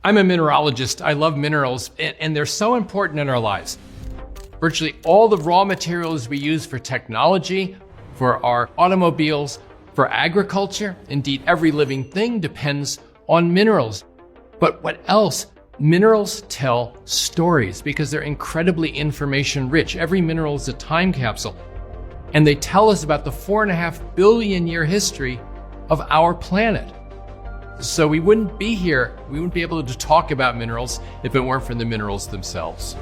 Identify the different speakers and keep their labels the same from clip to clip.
Speaker 1: I'm a mineralogist. I love minerals, and they're so important in our lives. Virtually all the raw materials we use for technology, for our automobiles, for agriculture, indeed every living thing depends on minerals. But what else? Minerals tell stories because they're incredibly information rich. Every mineral is a time capsule. And they tell us about the 4.5 billion year history of our planet. So we wouldn't be here, we wouldn't be able to talk about minerals if it weren't for the minerals themselves.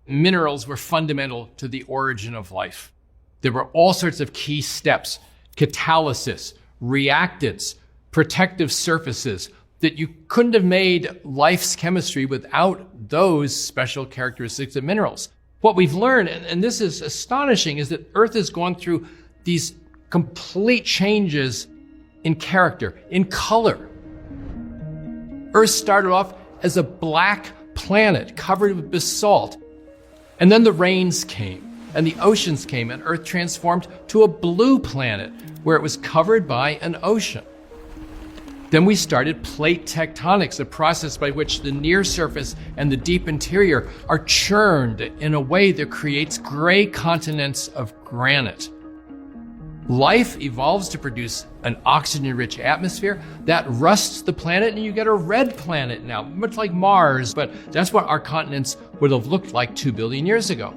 Speaker 1: Minerals were fundamental to the origin of life. There were all sorts of key steps, catalysis, reactants, protective surfaces, that you couldn't have made life's chemistry without those special characteristics of minerals. What we've learned, and this is astonishing, is that Earth has gone through these complete changes in character, in color. Earth started off as a black planet covered with basalt. And then the rains came, and the oceans came, and Earth transformed to a blue planet where it was covered by an ocean. Then we started plate tectonics, a process by which the near surface and the deep interior are churned in a way that creates gray continents of granite. Life evolves to produce an oxygen-rich atmosphere that rusts the planet, and you get a red planet now, much like Mars, but that's what our continents would have looked like 2 billion years ago.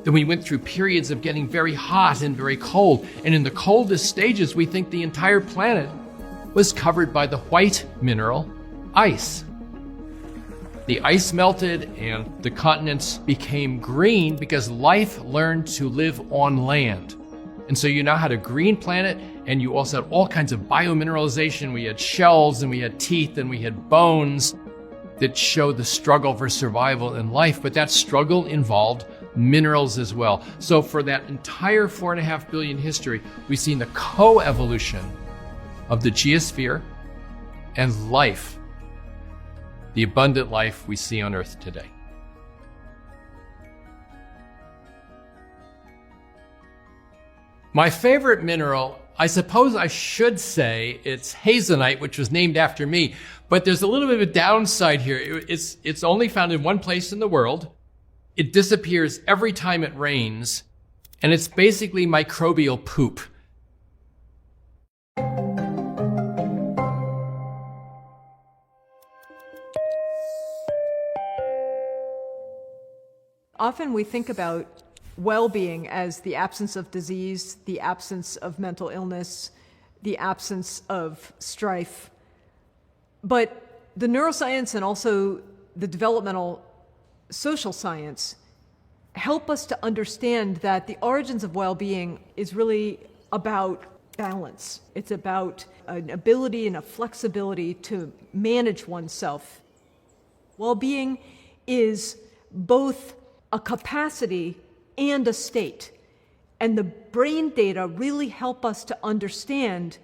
Speaker 1: Then we went through periods of getting very hot and very cold, and in the coldest stages, we think the entire planet was covered by the white mineral ice. The ice melted and the continents became green because life learned to live on land. And so you now had a green planet, and you also had all kinds of biomineralization. We had shells and we had teeth and we had bones that show the struggle for survival in life, but that struggle involved minerals as well. So for that entire 4.5 billion history, we've seen the co-evolution of the geosphere and life, the abundant life we see on Earth today. My favorite mineral, I suppose I should say it's Hazenite, which was named after me, but there's a little bit of a downside here. It's only found in one place in the world. It disappears every time it rains, and it's basically microbial poop.
Speaker 2: Often we think about well-being as the absence of disease, the absence of mental illness, the absence of strife. But the neuroscience and also the developmental social science help us to understand that the origins of well-being is really about balance. It's about an ability and a flexibility to manage oneself. Well-being is both a capacity and a state. And the brain data really help us to understand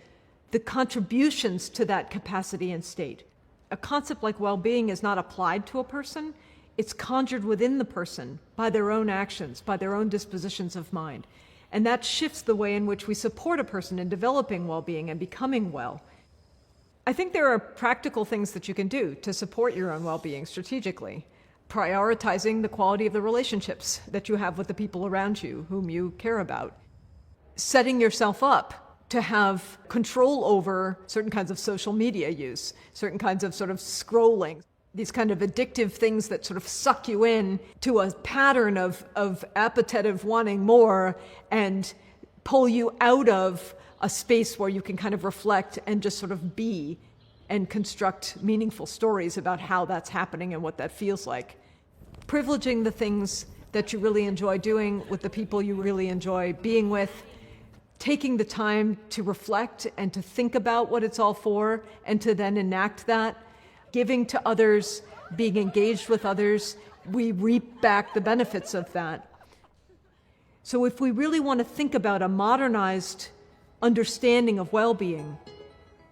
Speaker 2: the contributions to that capacity and state. A concept like well-being is not applied to a person, it's conjured within the person by their own actions, by their own dispositions of mind. And that shifts the way in which we support a person in developing well-being and becoming well. I think there are practical things that you can do to support your own well-being strategically. Prioritizing the quality of the relationships that you have with the people around you, whom you care about. Setting yourself up to have control over certain kinds of social media use, certain kinds of sort of scrolling, these kind of addictive things that sort of suck you in to a pattern of appetitive wanting more and pull you out of a space where you can kind of reflect and just sort of be and construct meaningful stories about how that's happening and what that feels like. Privileging the things that you really enjoy doing with the people you really enjoy being with, taking the time to reflect and to think about what it's all for and to then enact that, giving to others, being engaged with others, we reap back the benefits of that. So if we really want to think about a modernized understanding of well-being,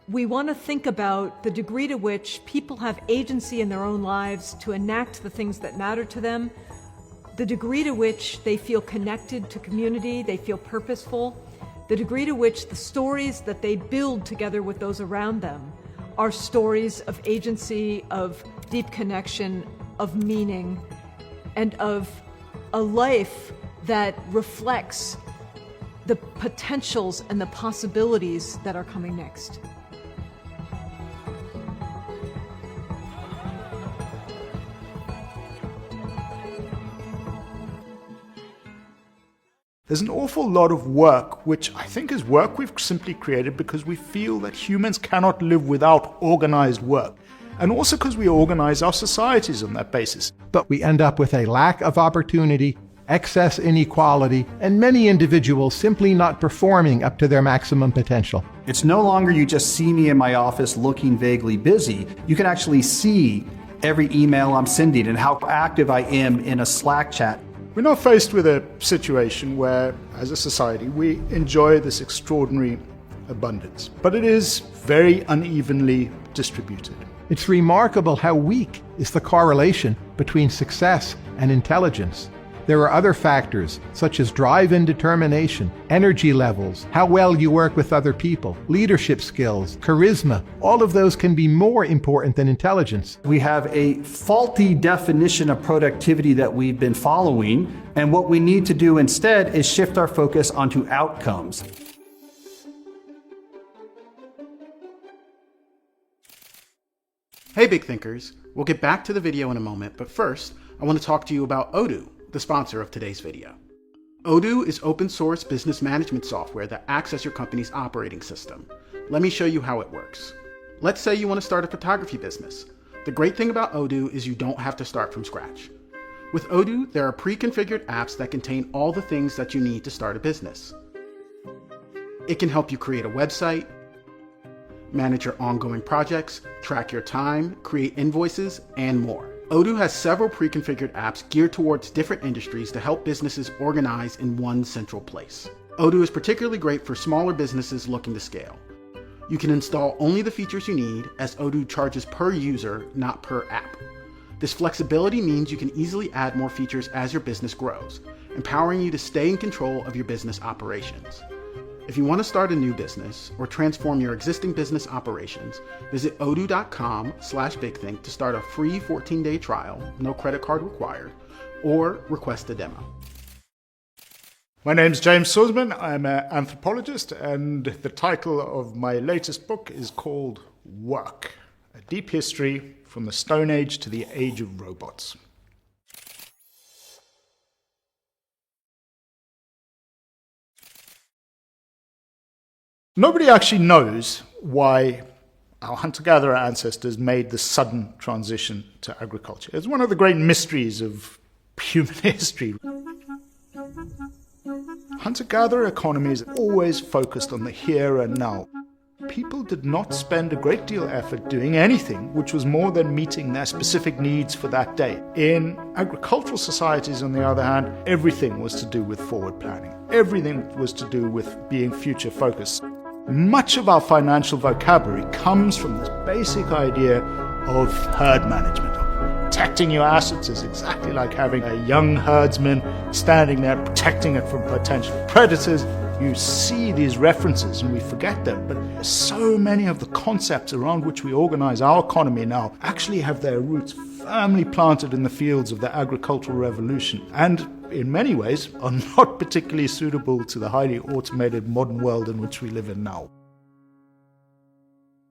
Speaker 2: we want to think about the degree to which people have agency in their own lives to enact the things that matter to them the degree to which they feel connected to community, they feel purposeful, the degree to which the stories that they build together with those around them are stories of agency, of deep connection, of meaning, and of a life that reflects the potentials and the possibilities that are coming next.
Speaker 3: There's an awful lot of work, which I think is work we've simply created because we feel that humans cannot live without organized work. And also because we organize our societies on that basis.
Speaker 4: But we end up with a lack of opportunity, excess inequality, and many individuals simply not performing up to their maximum potential.
Speaker 5: It's no longer you just see me in my office looking vaguely busy. You can actually see every email I'm sending and how active I am in a Slack chat.
Speaker 3: We're now faced with a situation where, as a society, we enjoy this extraordinary abundance, but it is very unevenly distributed.
Speaker 4: It's remarkable how weak is the correlation between success and intelligence. There are other factors, such as drive and determination, energy levels, how well you work with other people, leadership skills, charisma. All of those can be more important than intelligence.
Speaker 5: We have a faulty definition of productivity that we've been following, and what we need to do instead is shift our focus onto outcomes.
Speaker 6: Hey Big Thinkers, we'll get back to the video in a moment, but first I want to talk to you about Odoo, the sponsor of today's video. Odoo is open source business management software that acts as your company's operating system. Let me show you how it works. Let's say you want to start a photography business. The great thing about Odoo is you don't have to start from scratch. With Odoo, there are pre-configured apps that contain all the things that you need to start a business. It can help you create a website, manage your ongoing projects, track your time, create invoices, and more. Odoo has several pre-configured apps geared towards different industries to help businesses organize in one central place. Odoo is particularly great for smaller businesses looking to scale. You can install only the features you need, as Odoo charges per user, not per app. This flexibility means you can easily add more features as your business grows, empowering you to stay in control of your business operations. If you want to start a new business or transform your existing business operations, visit odoo.com/bigthink to start a free 14-day trial, no credit card required, or request a demo.
Speaker 3: My name's James Sorsman. I'm an anthropologist, and the title of my latest book is called Work: A Deep History from the Stone Age to the Age of Robots. Nobody actually knows why our hunter-gatherer ancestors made the sudden transition to agriculture. It's one of the great mysteries of human history. Hunter-gatherer economies always focused on the here and now. People did not spend a great deal of effort doing anything which was more than meeting their specific needs for that day. In agricultural societies, on the other hand, everything was to do with forward planning. Everything was to do with being future-focused. Much of our financial vocabulary comes from this basic idea of herd management. Protecting your assets is exactly like having a young herdsman standing there protecting it from potential predators. You see these references and we forget them, but so many of the concepts around which we organize our economy now actually have their roots firmly planted in the fields of the agricultural revolution, and in many ways are not particularly suitable to the highly automated modern world in which we live in now.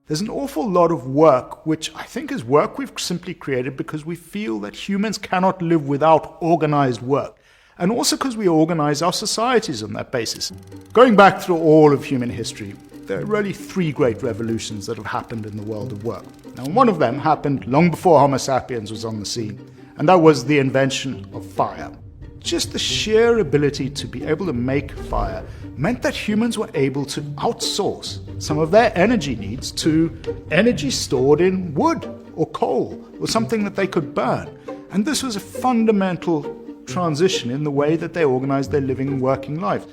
Speaker 3: There's an awful lot of work, which I think is work we've simply created because we feel that humans cannot live without organized work, and also because we organize our societies on that basis. Going back through all of human history, there are really three great revolutions that have happened in the world of work. Now, one of them happened long before Homo sapiens was on the scene, and that was the invention of fire. Just the sheer ability to be able to make fire meant that humans were able to outsource some of their energy needs to energy stored in wood or coal or something that they could burn. And this was a fundamental transition in the way that they organized their living and working life.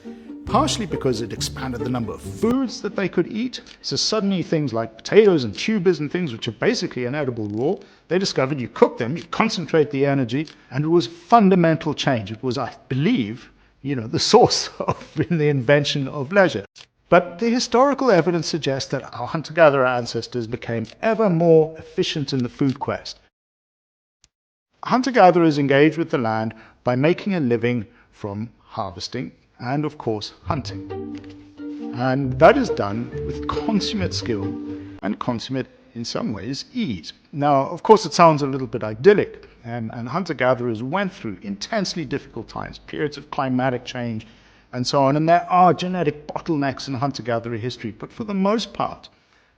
Speaker 3: Partially because it expanded the number of foods that they could eat. So suddenly things like potatoes and tubers and things which are basically inedible raw They discovered you cook them, you concentrate the energy, and it was a fundamental change. It was, I believe, the source of the invention of leisure. But the historical evidence suggests that our hunter-gatherer ancestors became ever more efficient in the food quest. Hunter-gatherers engaged with the land by making a living from harvesting and, of course, hunting. And that is done with consummate skill and consummate, in some ways, ease. Now, of course, it sounds a little bit idyllic, and hunter-gatherers went through intensely difficult times, periods of climatic change, and so on, and there are genetic bottlenecks in hunter-gatherer history, but for the most part,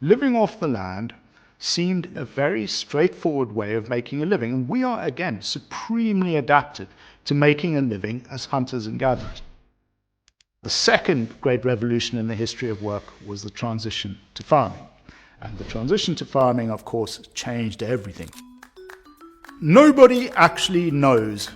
Speaker 3: living off the land seemed a very straightforward way of making a living, and we are, again, supremely adapted to making a living as hunters and gatherers. The second great revolution in the history of work was the transition to farming. And the transition to farming, of course, changed everything. Nobody actually knows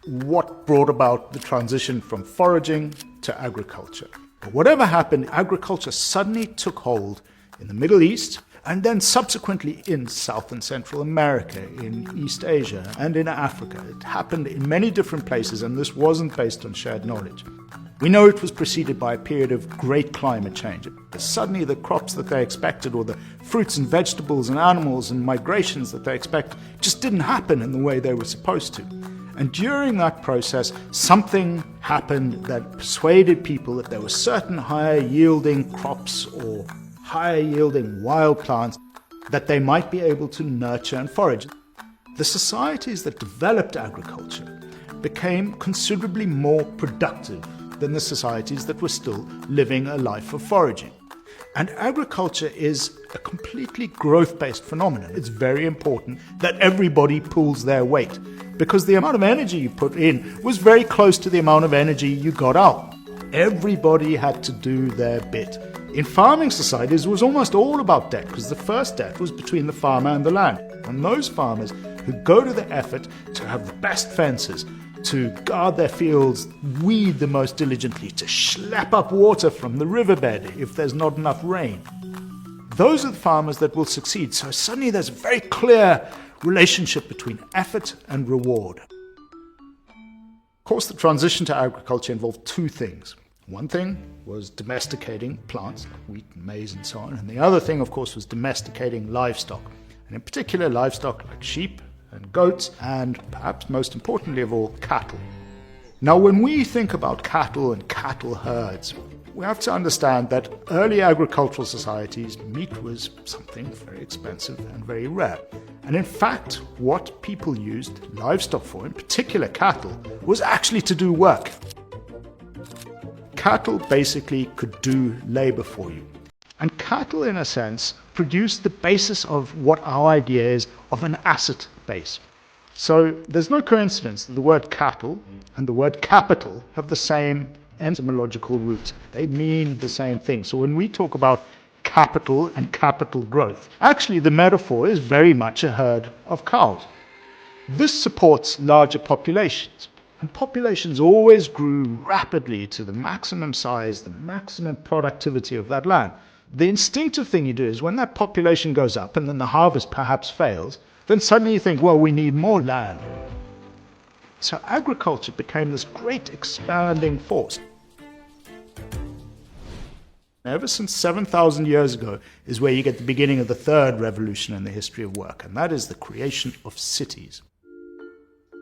Speaker 3: what brought about the transition from foraging to agriculture. But whatever happened, agriculture suddenly took hold in the Middle East, and then subsequently in South and Central America, in East Asia, and in Africa. It happened in many different places, and this wasn't based on shared knowledge. We know it was preceded by a period of great climate change. Suddenly the crops that they expected, or the fruits and vegetables and animals and migrations that they expected, just didn't happen in the way they were supposed to. And during that process, something happened that persuaded people that there were certain higher yielding crops or higher yielding wild plants that they might be able to nurture and forage. The societies that developed agriculture became considerably more productive than the societies that were still living a life of foraging. And agriculture is a completely growth-based phenomenon. It's very important that everybody pulls their weight, because the amount of energy you put in was very close to the amount of energy you got out. Everybody had to do their bit. In farming societies, it was almost all about debt, because the first debt was between the farmer and the land. And those farmers who go to the effort to have the best fences, to guard their fields, weed the most diligently, to schlep up water from the riverbed if there's not enough rain. Those are the farmers that will succeed. So suddenly there's a very clear relationship between effort and reward. Of course, the transition to agriculture involved two things. One thing was domesticating plants, like wheat and maize and so on, and the other thing, of course, was domesticating livestock, and in particular livestock like sheep and goats, and perhaps most importantly of all, cattle. Now, when we think about cattle and cattle herds, we have to understand that early agricultural societies, meat was something very expensive and very rare. And in fact, what people used livestock for, in particular cattle, was actually to do work. Cattle basically could do labor for you. And cattle, in a sense, produce the basis of what our idea is of an asset base. So there's no coincidence that the word cattle and the word capital have the same etymological roots. They mean the same thing. So when we talk about capital and capital growth, actually the metaphor is very much a herd of cows. This supports larger populations. And populations always grew rapidly to the maximum size, the maximum productivity of that land. The instinctive thing you do is when that population goes up and then the harvest perhaps fails, then suddenly you think, well, we need more land. So agriculture became this great expanding force. Ever since 7,000 years ago is where you get the beginning of the third revolution in the history of work, and that is the creation of cities.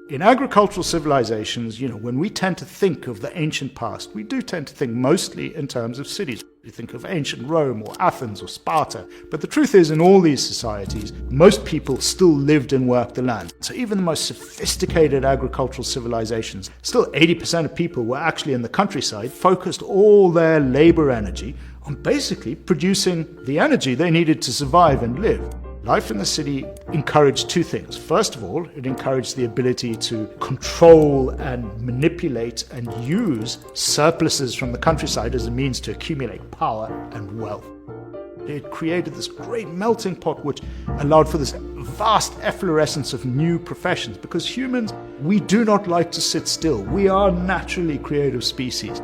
Speaker 3: In agricultural civilizations, when we tend to think of the ancient past, we do tend to think mostly in terms of cities. We think of ancient Rome or Athens or Sparta. But the truth is, in all these societies, most people still lived and worked the land. So even the most sophisticated agricultural civilizations, still 80% of people were actually in the countryside, focused all their labor energy on basically producing the energy they needed to survive and live. Life in the city encouraged two things. First of all, it encouraged the ability to control and manipulate and use surpluses from the countryside as a means to accumulate power and wealth. It created this great melting pot which allowed for this vast efflorescence of new professions, because humans, we do not like to sit still. We are naturally creative species.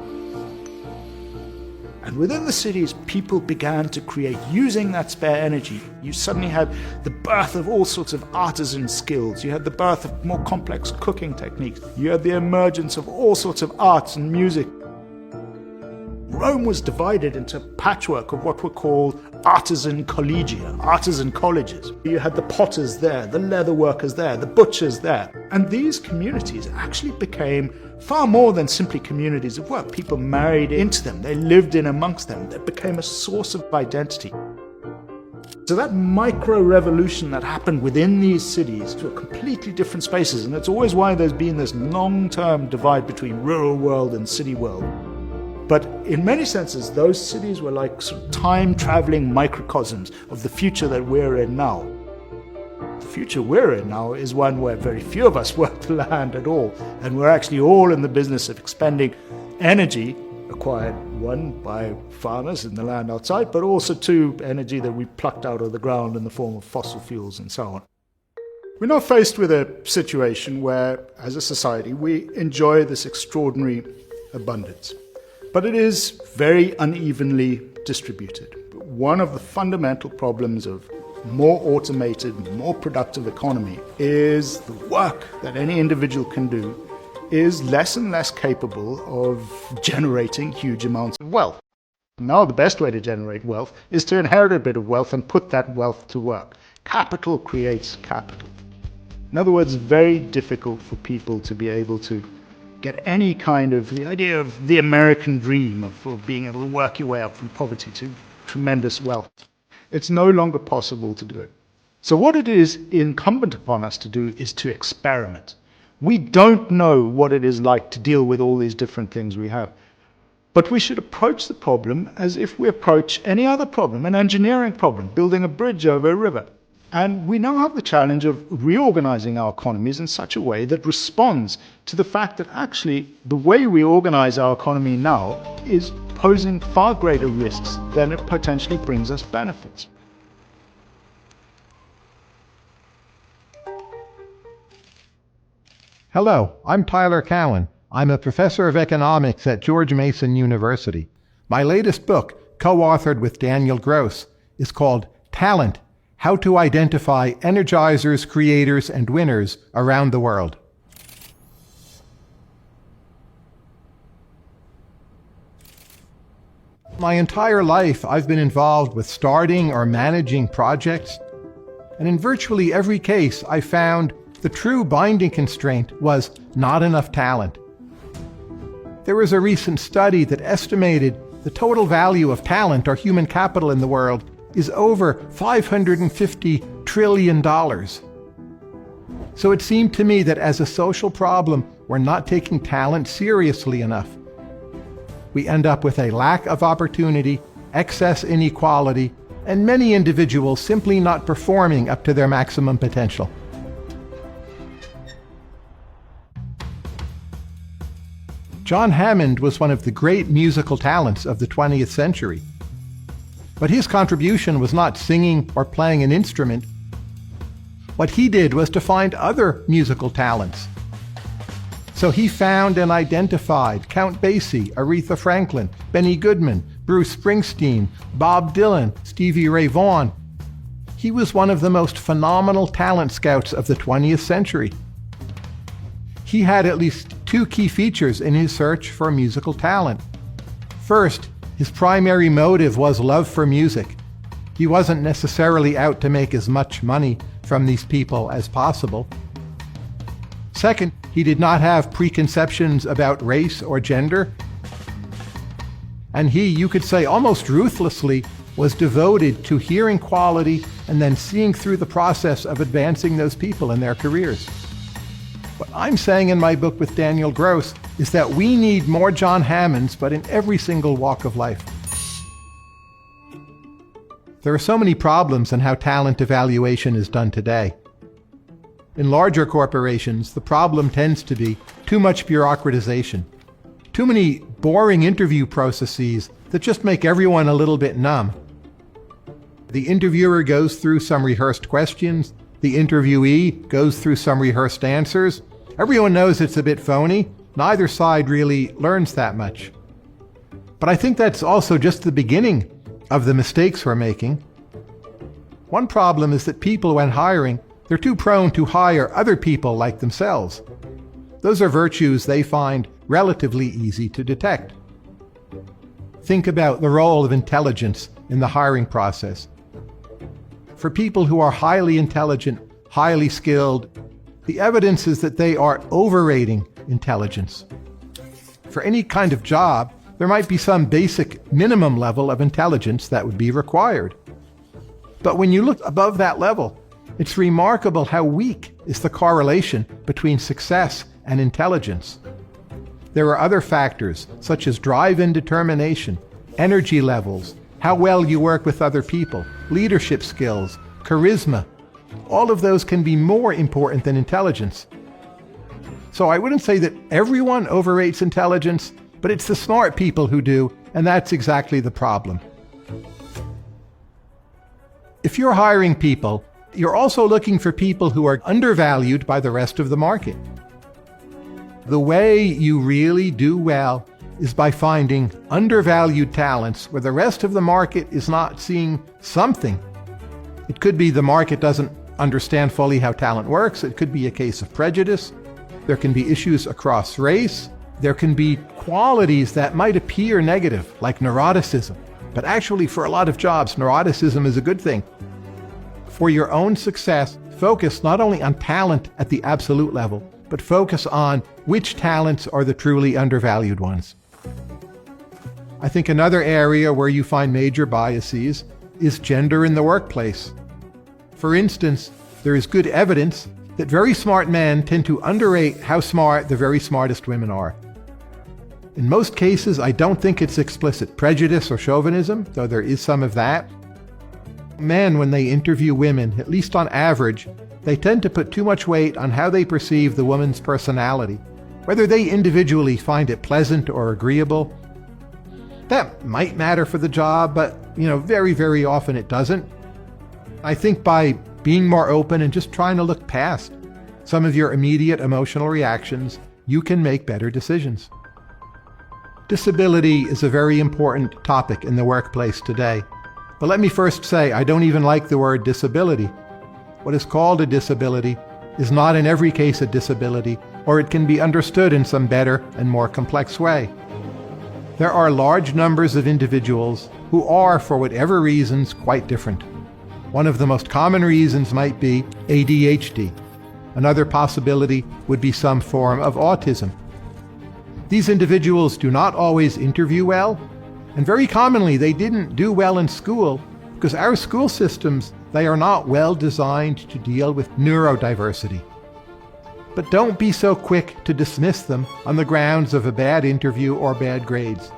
Speaker 3: And within the cities, people began to create using that spare energy. You suddenly had the birth of all sorts of artisan skills. You had the birth of more complex cooking techniques. You had the emergence of all sorts of arts and music. Rome was divided into a patchwork of what were called artisan collegia, artisan colleges. You had the potters there, the leather workers there, the butchers there. And these communities actually became far more than simply communities of work. People married into them, they lived in amongst them, they became a source of identity. So that micro-revolution that happened within these cities to a completely different spaces, and it's always why there's been this long-term divide between rural world and city world. But in many senses, those cities were like sort of time-traveling microcosms of the future that we're in now. The future we're in now is one where very few of us work the land at all, and we're actually all in the business of expending energy acquired, one, by farmers in the land outside, but also two, energy that we plucked out of the ground in the form of fossil fuels and so on. We're now faced with a situation where, as a society, we enjoy this extraordinary abundance. But it is very unevenly distributed. One of the fundamental problems of more automated, more productive economy is the work that any individual can do is less and less capable of generating huge amounts of wealth. Now the best way to generate wealth is to inherit a bit of wealth and put that wealth to work. Capital creates capital. In other words, very difficult for people to be able to get any kind of the idea of the American dream of being able to work your way up from poverty to tremendous wealth. It's no longer possible to do it. So what it is incumbent upon us to do is to experiment. We don't know what it is like to deal with all these different things we have. But we should approach the problem as if we approach any other problem, an engineering problem, building a bridge over a river. And we now have the challenge of reorganizing our economies in such a way that responds to the fact that actually the way we organize our economy now is posing far greater risks than it potentially brings us benefits.
Speaker 4: Hello, I'm Tyler Cowan. I'm a professor of economics at George Mason University. My latest book, co-authored with Daniel Gross, is called Talent: How to Identify Energizers, Creators, and Winners Around the World. My entire life, I've been involved with starting or managing projects, and in virtually every case, I found the true binding constraint was not enough talent. There was a recent study that estimated the total value of talent or human capital in the world is over $550 trillion. So it seemed to me that as a social problem, we're not taking talent seriously enough. We end up with a lack of opportunity, excess inequality, and many individuals simply not performing up to their maximum potential. John Hammond was one of the great musical talents of the 20th century. But his contribution was not singing or playing an instrument. What he did was to find other musical talents. So he found and identified Count Basie, Aretha Franklin, Benny Goodman, Bruce Springsteen, Bob Dylan, Stevie Ray Vaughan. He was one of the most phenomenal talent scouts of the 20th century. He had at least two key features in his search for musical talent. First, his primary motive was love for music. He wasn't necessarily out to make as much money from these people as possible. Second, he did not have preconceptions about race or gender. And he, you could say almost ruthlessly, was devoted to hearing quality and then seeing through the process of advancing those people in their careers. What I'm saying in my book with Daniel Gross is that we need more John Hammonds, but in every single walk of life. There are so many problems in how talent evaluation is done today. In larger corporations, the problem tends to be too much bureaucratization, too many boring interview processes that just make everyone a little bit numb. The interviewer goes through some rehearsed questions, the interviewee goes through some rehearsed answers. Everyone knows it's a bit phony. Neither side really learns that much. But I think that's also just the beginning of the mistakes we're making. One problem is that people, when hiring, they're too prone to hire other people like themselves. Those are virtues they find relatively easy to detect. Think about the role of intelligence in the hiring process. For people who are highly intelligent, highly skilled, the evidence is that they are overrating intelligence. For any kind of job, there might be some basic minimum level of intelligence that would be required. But when you look above that level, it's remarkable how weak is the correlation between success and intelligence. There are other factors, such as drive and determination, energy levels, how well you work with other people, leadership skills, charisma. All of those can be more important than intelligence. So I wouldn't say that everyone overrates intelligence, but it's the smart people who do, and that's exactly the problem. If you're hiring people, you're also looking for people who are undervalued by the rest of the market. The way you really do well is by finding undervalued talents where the rest of the market is not seeing something. It could be the market doesn't understand fully how talent works. It could be a case of prejudice. There can be issues across race. There can be qualities that might appear negative, like neuroticism. But actually, for a lot of jobs, neuroticism is a good thing. For your own success, focus not only on talent at the absolute level, but focus on which talents are the truly undervalued ones. I think another area where you find major biases is gender in the workplace. For instance, there is good evidence that very smart men tend to underrate how smart the very smartest women are. In most cases, I don't think it's explicit prejudice or chauvinism, though there is some of that. Men, when they interview women, at least on average, they tend to put too much weight on how they perceive the woman's personality, whether they individually find it pleasant or agreeable. That might matter for the job, but, very, very often it doesn't. I think by being more open and just trying to look past some of your immediate emotional reactions, you can make better decisions. Disability is a very important topic in the workplace today. But let me first say, I don't even like the word disability. What is called a disability is not in every case a disability, or it can be understood in some better and more complex way. There are large numbers of individuals who are, for whatever reasons, quite different. One of the most common reasons might be ADHD. Another possibility would be some form of autism. These individuals do not always interview well, and very commonly they didn't do well in school because our school systems, they are not well designed to deal with neurodiversity. But don't be so quick to dismiss them on the grounds of a bad interview or bad grades.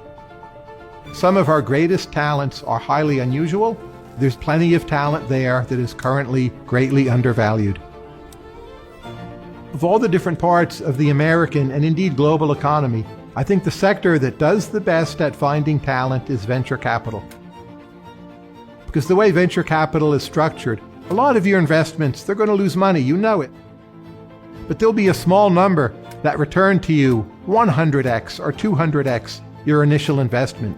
Speaker 4: Some of our greatest talents are highly unusual. There's plenty of talent there that is currently greatly undervalued. Of all the different parts of the American and indeed global economy, I think the sector that does the best at finding talent is venture capital. Because the way venture capital is structured, a lot of your investments, they're going to lose money, you know it. But there'll be a small number that return to you 100x or 200x your initial investment.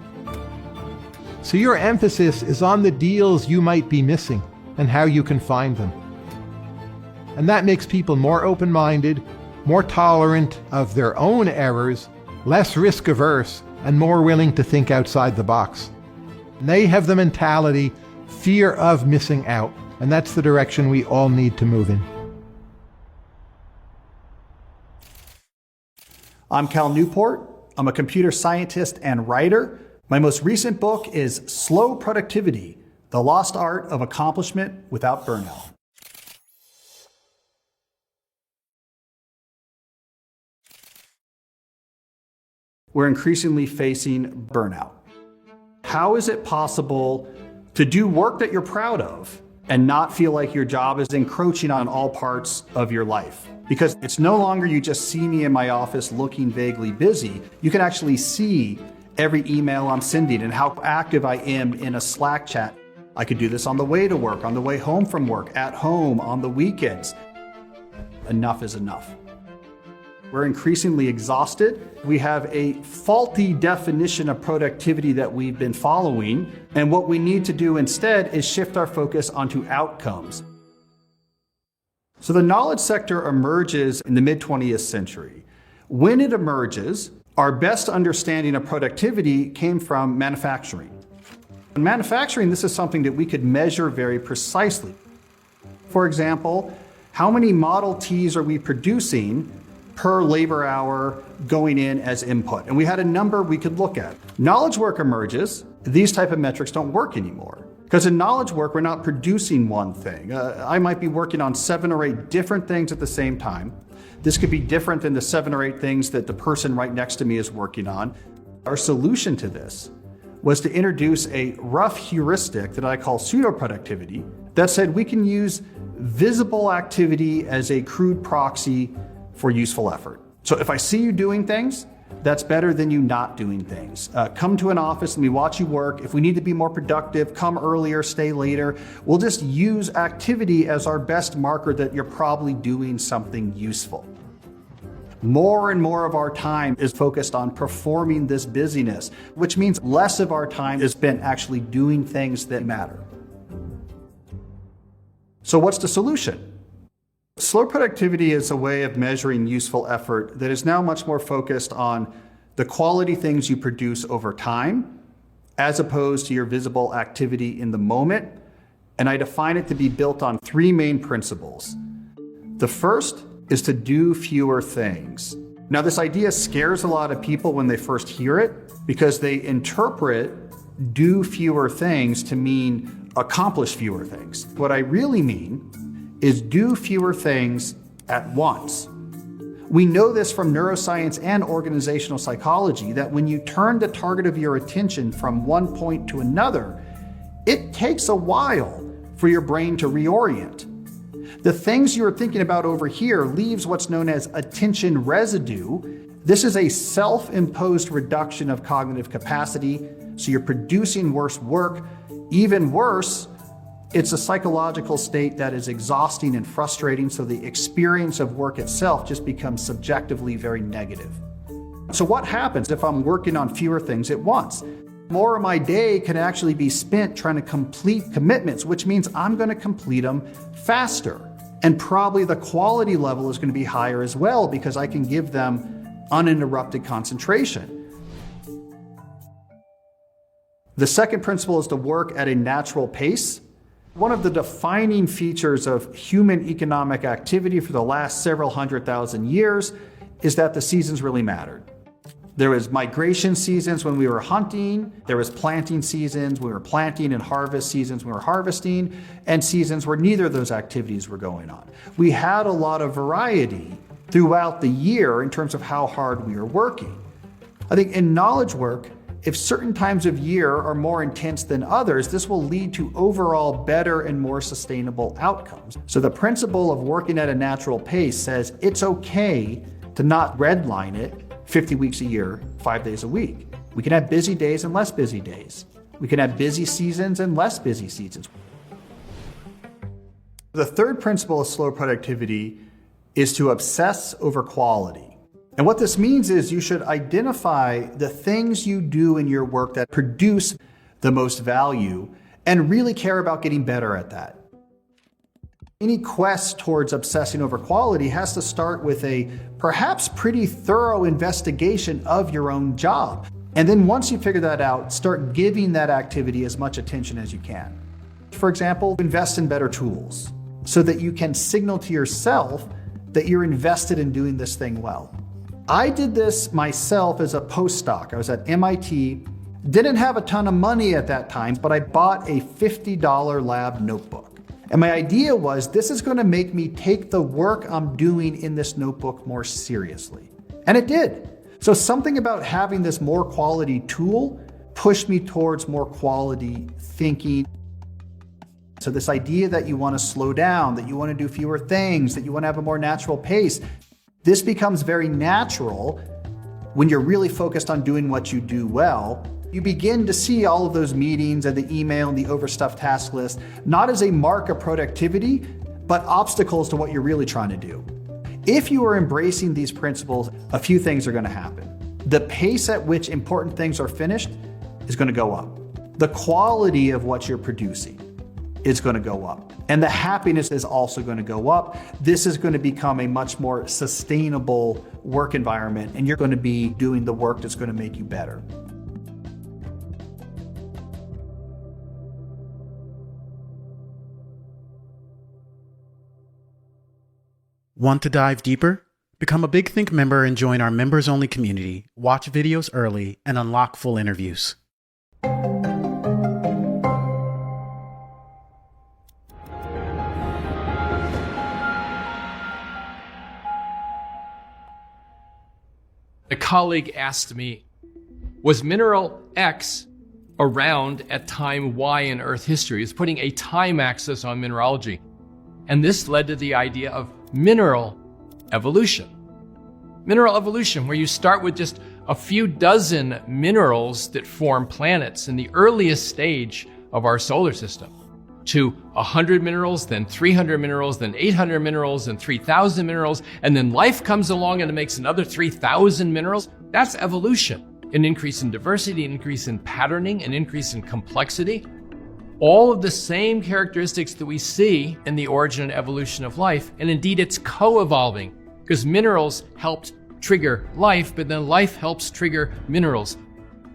Speaker 4: So your emphasis is on the deals you might be missing and how you can find them. And that makes people more open-minded, more tolerant of their own errors, less risk-averse, and more willing to think outside the box. And they have the mentality, fear of missing out, and that's the direction we all need to move in.
Speaker 5: I'm Cal Newport. I'm a computer scientist and writer. My most recent book is Slow Productivity: The Lost Art of Accomplishment Without Burnout. We're increasingly facing burnout. How is it possible to do work that you're proud of and not feel like your job is encroaching on all parts of your life? Because it's no longer you just see me in my office looking vaguely busy. You can actually see every email I'm sending and how active I am in a Slack chat. I could do this on the way to work, on the way home from work, at home, on the weekends. Enough is enough. We're increasingly exhausted. We have a faulty definition of productivity that we've been following. And what we need to do instead is shift our focus onto outcomes. So the knowledge sector emerges in the mid-20th century. When it emerges, our best understanding of productivity came from manufacturing. In manufacturing, this is something that we could measure very precisely. For example, how many Model Ts are we producing per labor hour going in as input? And we had a number we could look at. Knowledge work emerges. These type of metrics don't work anymore. Because in knowledge work, we're not producing one thing. I might be working on 7 or 8 different things at the same time. This could be different than the 7 or 8 things that the person right next to me is working on. Our solution to this was to introduce a rough heuristic that I call pseudo-productivity that said we can use visible activity as a crude proxy for useful effort. So if I see you doing things, that's better than you not doing things. Come to an office and we watch you work. If we need to be more productive, come earlier, stay later. We'll just use activity as our best marker that you're probably doing something useful. More and more of our time is focused on performing this busyness, which means less of our time is spent actually doing things that matter. So what's the solution? Slow productivity is a way of measuring useful effort that is now much more focused on the quality things you produce over time, as opposed to your visible activity in the moment. And I define it to be built on 3 main principles. The first is to do fewer things. Now, this idea scares a lot of people when they first hear it because they interpret do fewer things to mean accomplish fewer things. What I really mean is do fewer things at once. We know this from neuroscience and organizational psychology that when you turn the target of your attention from one point to another, it takes a while for your brain to reorient. The things you're thinking about over here leaves what's known as attention residue. This is a self-imposed reduction of cognitive capacity, so you're producing worse work. Even worse, it's a psychological state that is exhausting and frustrating, so the experience of work itself just becomes subjectively very negative. So what happens if I'm working on fewer things at once? More of my day can actually be spent trying to complete commitments, which means I'm going to complete them faster. And probably the quality level is going to be higher as well because I can give them uninterrupted concentration. The second principle is to work at a natural pace. One of the defining features of human economic activity for the last several 100,000 years is that the seasons really mattered. There was migration seasons when we were hunting, there was planting seasons, we were planting, and harvest seasons we were harvesting, and seasons where neither of those activities were going on. We had a lot of variety throughout the year in terms of how hard we were working. I think in knowledge work, if certain times of year are more intense than others, this will lead to overall better and more sustainable outcomes. So the principle of working at a natural pace says it's okay to not redline it 50 weeks a year, 5 days a week. We can have busy days and less busy days. We can have busy seasons and less busy seasons. The third principle of slow productivity is to obsess over quality. And what this means is you should identify the things you do in your work that produce the most value and really care about getting better at that. Any quest towards obsessing over quality has to start with a perhaps pretty thorough investigation of your own job. And then once you figure that out, start giving that activity as much attention as you can. For example, invest in better tools so that you can signal to yourself that you're invested in doing this thing well. I did this myself as a postdoc. I was at MIT, didn't have a ton of money at that time, but I bought a $50 lab notebook. And my idea was this is going to make me take the work I'm doing in this notebook more seriously. And it did. So something about having this more quality tool pushed me towards more quality thinking. So this idea that you want to slow down, that you want to do fewer things, that you want to have a more natural pace, this becomes very natural when you're really focused on doing what you do well. You begin to see all of those meetings and the email and the overstuffed task list, not as a mark of productivity, but obstacles to what you're really trying to do. If you are embracing these principles, a few things are going to happen. The pace at which important things are finished is going to go up. The quality of what you're producing is going to go up. And the happiness is also going to go up. This is going to become a much more sustainable work environment, and you're going to be doing the work that's going to make you better.
Speaker 6: Want to dive deeper? Become a Big Think member and join our members-only community, watch videos early, and unlock full interviews.
Speaker 1: A colleague asked me, was mineral X around at time Y in Earth history? It's putting a time axis on mineralogy. And this led to the idea of mineral evolution. Mineral evolution, where you start with just a few dozen minerals that form planets in the earliest stage of our solar system, to 100 minerals, then 300 minerals, then 800 minerals, then 3,000 minerals, and then life comes along and it makes another 3,000 minerals. That's evolution. An increase in diversity, an increase in patterning, an increase in complexity. All of the same characteristics that we see in the origin and evolution of life, and indeed it's co-evolving, because minerals helped trigger life, but then life helps trigger minerals.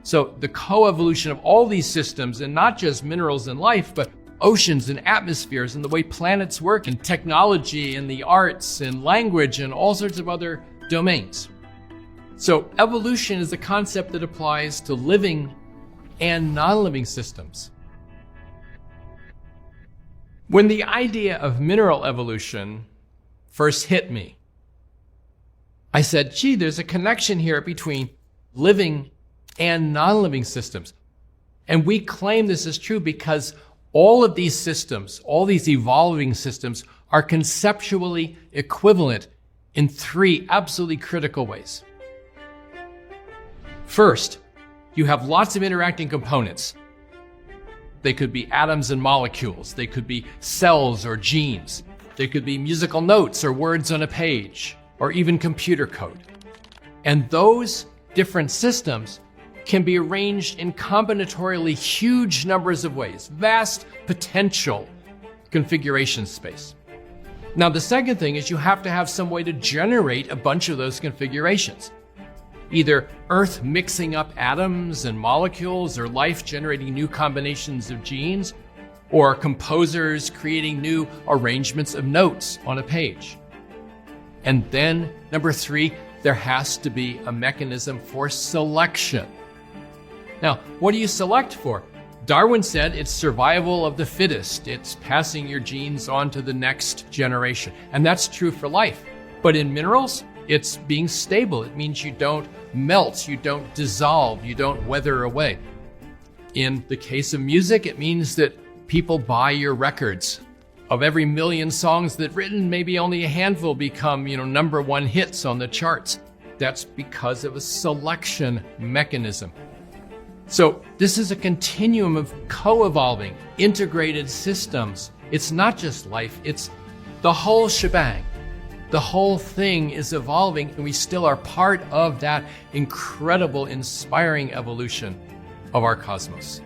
Speaker 1: So the co-evolution of all these systems, and not just minerals and life, but oceans and atmospheres and the way planets work, and technology and the arts and language and all sorts of other domains. So evolution is a concept that applies to living and non-living systems. When the idea of mineral evolution first hit me, I said, gee, there's a connection here between living and non-living systems. And we claim this is true because all of these systems, all these evolving systems, are conceptually equivalent in three absolutely critical ways. First, you have lots of interacting components. They could be atoms and molecules. They could be cells or genes. They could be musical notes or words on a page, or even computer code. And those different systems can be arranged in combinatorially huge numbers of ways, vast potential configuration space. Now, the second thing is you have to have some way to generate a bunch of those configurations. Either Earth mixing up atoms and molecules, or life generating new combinations of genes, or composers creating new arrangements of notes on a page. And then, number three, there has to be a mechanism for selection. Now, what do you select for? Darwin said it's survival of the fittest. It's passing your genes on to the next generation. And that's true for life. But in minerals, it's being stable. It means you don't melt, you don't dissolve, you don't wither away. In the case of music, it means that people buy your records. Of every million songs that written, maybe only a handful become, number one hits on the charts. That's because of a selection mechanism. So this is a continuum of co-evolving, integrated systems. It's not just life, it's the whole shebang. The whole thing is evolving, and we still are part of that incredible, inspiring evolution of our cosmos.